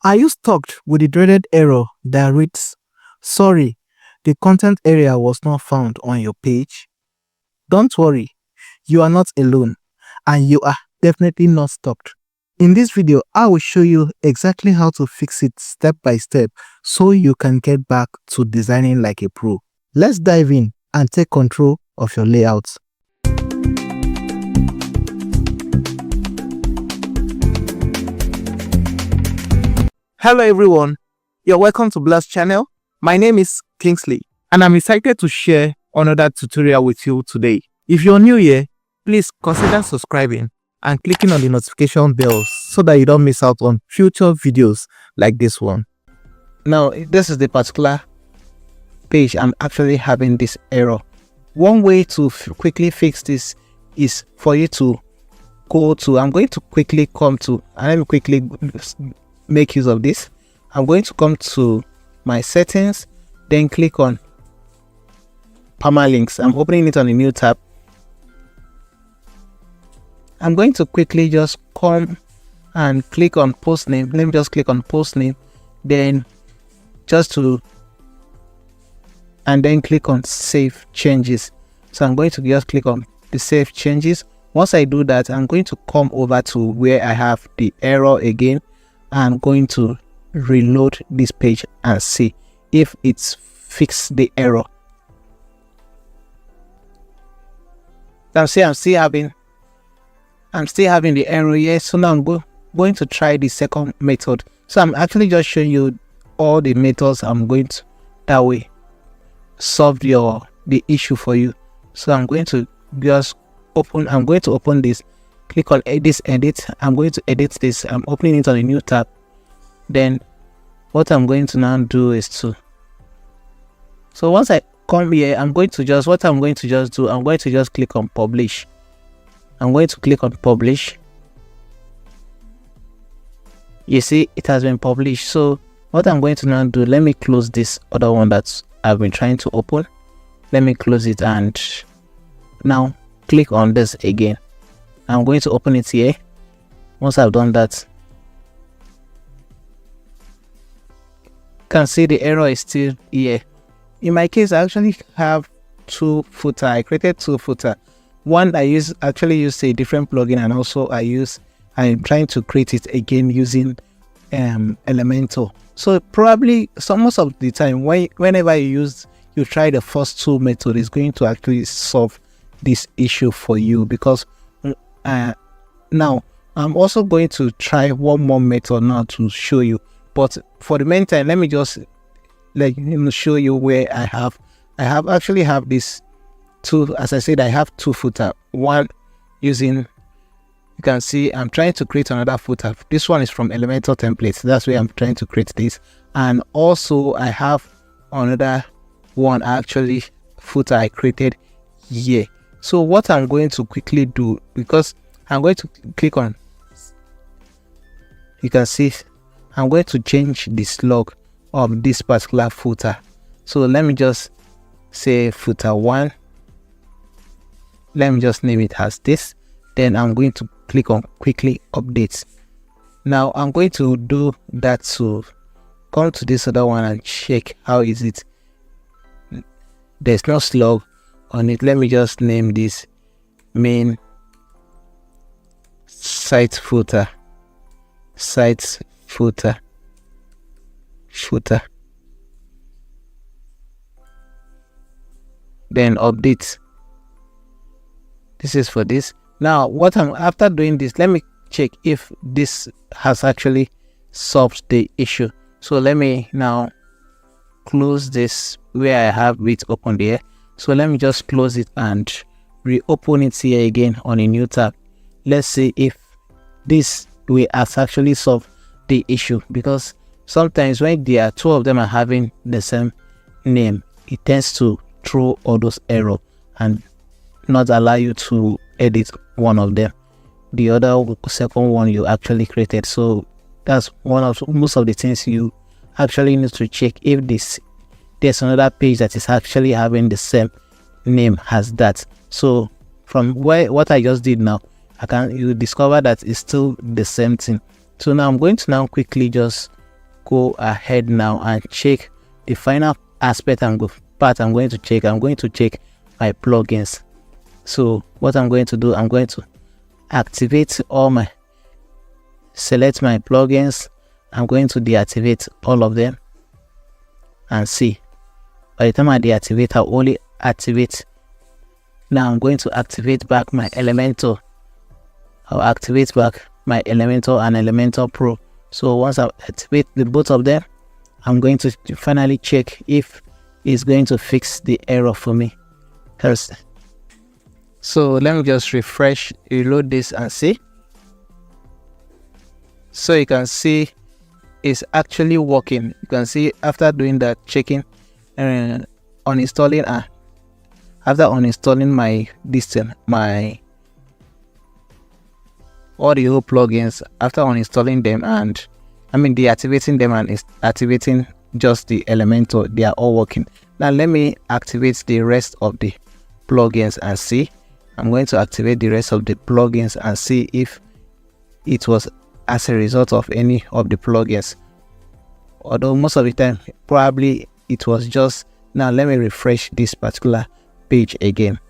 Are you stuck with the dreaded error that reads, "Sorry, the content area was not found on your page"? Don't worry, you are not alone, and you are definitely not stuck. In this video, I will show you exactly how to fix it step by step so you can get back to designing like a pro. Let's dive in and take control of your layout. Hello everyone, you're welcome to Blast channel. My name is Kingsley and I'm excited to share another tutorial with you today. If you're new here, please consider subscribing and clicking on the notification bell so that you don't miss out on future videos like this one. Now, this is the particular page I'm actually having this error. One way to quickly fix this is for you to go to, I'm going to quickly come to, and let me quickly make use of this. I'm going to come to my settings, then click on permalinks. I'm opening it on a new tab. I'm going to quickly just come and click on post name. Let me just click on post name, then and then click on save changes. So I'm going to just click on the save changes. Once I do that, I'm going to come over to where I have the error again. I'm going to reload this page and see if it's fixed the error. I'm still having the error here. So now I'm going to try the second method. So I'm actually just showing you all the methods I'm going to that way solve the issue for you. So I'm going to just open this. Click on edit. I'm going to edit this. I'm opening it on a new tab. Then what I'm going to now do is so once I come here, I'm going to just click on publish. I'm going to click on publish. You see it has been published. So what I'm going to now do, let me close this other one that I've been trying to open. Let me close it and now click on this again. I'm going to open it here. Once I've done that, you can see the error is still here. In my case, I actually have two footer. I created two footer. One I actually use a different plugin, and also I'm trying to create it again using Elementor. So probably most of the time, whenever you try the first two methods, it's going to actually solve this issue for you, because now I'm also going to try one more method now to show you. But for the meantime, let me just show you where I actually have this two. As I said, I have two footer. One using, you can see I'm trying to create another footer. This one is from Elementor templates. That's where I'm trying to create this. And also I have another one actually footer I created here. So what I'm going to quickly do, because I'm going to click on, you can see I'm going to change the slug of this particular footer. So let me just say footer 1. Let me just name it as this. Then I'm going to click on quickly update. Now I'm going to do that to come to this other one and check how is it. There's no slug on it. Let me just name this main site footer. Then update. This is for this. Now after doing this, let me check if this has actually solved the issue. So let me now close this where I have it open there. So let me just close it and reopen it here again on a new tab. Let's see if this way has actually solved the issue, because sometimes when there are two of them are having the same name, it tends to throw all those errors and not allow you to edit one of them, the other second one you actually created. So that's most of the things you actually need to check if there's another page that is actually having the same name as that. So from what I just did now, you discover that it's still the same thing. So now I'm going to quickly just go ahead now and check the final aspect and part I'm going to check. I'm going to check my plugins. So what I'm going to do, I'm going to activate select my plugins. I'm going to deactivate all of them and see. By the time I deactivate, I'll only activate. Now I'm going to activate back my Elementor. I'll activate back my Elementor and Elementor Pro. So once I activate both of them, I'm going to finally check if it's going to fix the error for me first. So let me just refresh, reload this and see. So you can see it's actually working. You can see after doing that, checking and uninstalling after uninstalling my my audio plugins, after uninstalling them and deactivating them and activating just the Elementor, they are all working. Now let me activate the rest of the plugins and see. I'm going to activate the rest of the plugins and see if it was as a result of any of the plugins. Although most of the time probably it was just. Now let me refresh this particular page again.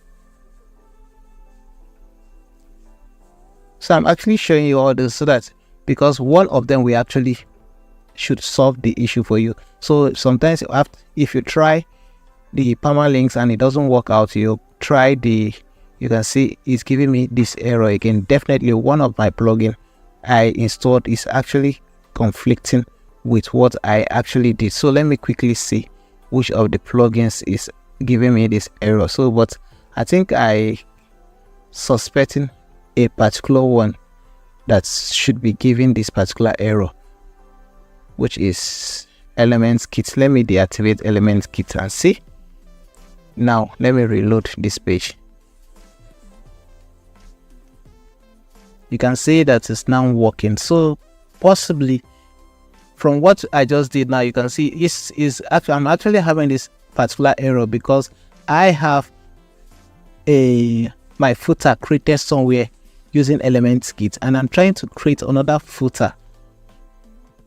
So I'm actually showing you all this so that because one of them we actually should solve the issue for you. So sometimes if you try the permalinks and it doesn't work out, you try you can see it's giving me this error again. Definitely one of my plugin I installed is actually conflicting with what I actually did. So let me quickly see which of the plugins is giving me this error. So but I think I suspecting a particular one that should be giving this particular error, which is Elements Kit. Let me deactivate Elements Kit and see. Now let me reload this page. You can see that it's now working. So possibly from what I just did now, you can see I'm actually having this particular error because I have my footer created somewhere using Elements Kit and I'm trying to create another footer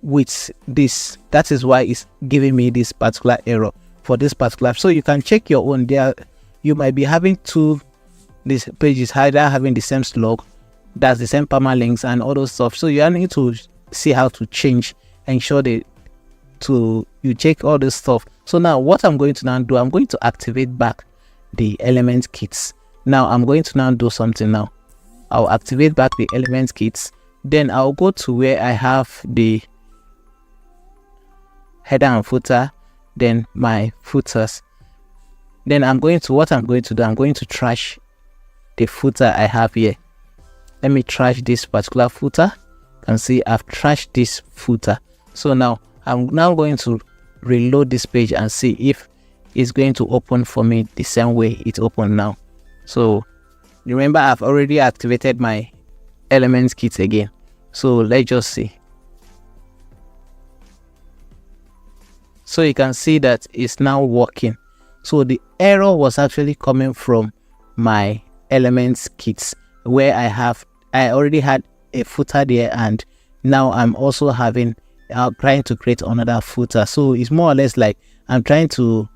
with this. That is why it's giving me this particular error for this particular. So you can check your own. You might be having these pages either having the same slug, that's the same permalinks and all those stuff. So you need to see how to change, ensure you check all this stuff. So now what I'm going to now do, I'm going to activate back the Element Kits. Now I'm going to now do something now. I'll activate back the Element Kits. Then I'll go to where I have the header and footer, then my footers. Then I'm going to trash the footer I have here. Let me trash this particular footer. You can see I've trashed this footer. So now I'm going to reload this page and see if it's going to open for me the same way it opened now. So remember, I've already activated my Elements Kit again. So let's just see. So you can see that it's now working. So the error was actually coming from my Elements Kits, where I already had a footer there, and now I'm also trying to create another footer. So it's more or less like I'm trying to,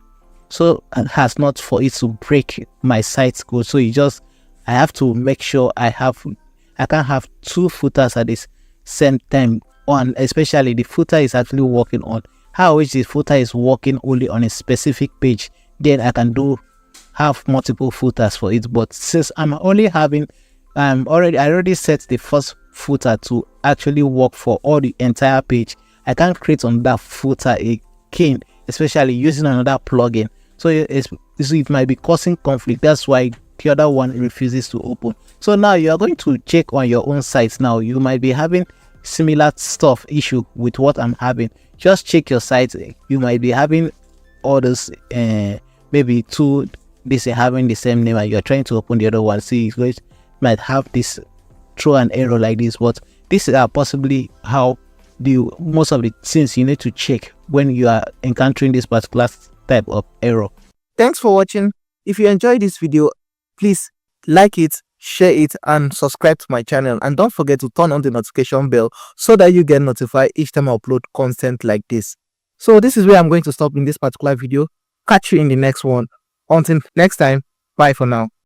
so as not for it to break my site code. So I have to make sure I can't have two footers at this same time. One, especially the footer is actually working on how which the footer is working only on a specific page, then I can have multiple footers for it. But since I'm only having I already set the first footer to actually work for all the entire page, I can't create on that footer again, especially using another plugin. So it might be causing conflict. That's why the other one refuses to open. So now you are going to check on your own site. Now you might be having similar issue with what I'm having. Just check your site. You might be having others, maybe this are having the same name and you're trying to open the other one. See, it might have this throw an error like this. But this is possibly how most of the things you need to check when you are encountering this particular type of error. Thanks for watching. If you enjoyed this video, please like it share it, and subscribe to my channel. And don't forget to turn on the notification bell so that you get notified each time I upload content like this. So this is where I'm going to stop in this particular video. Catch you in the next one. Until next time, bye for now.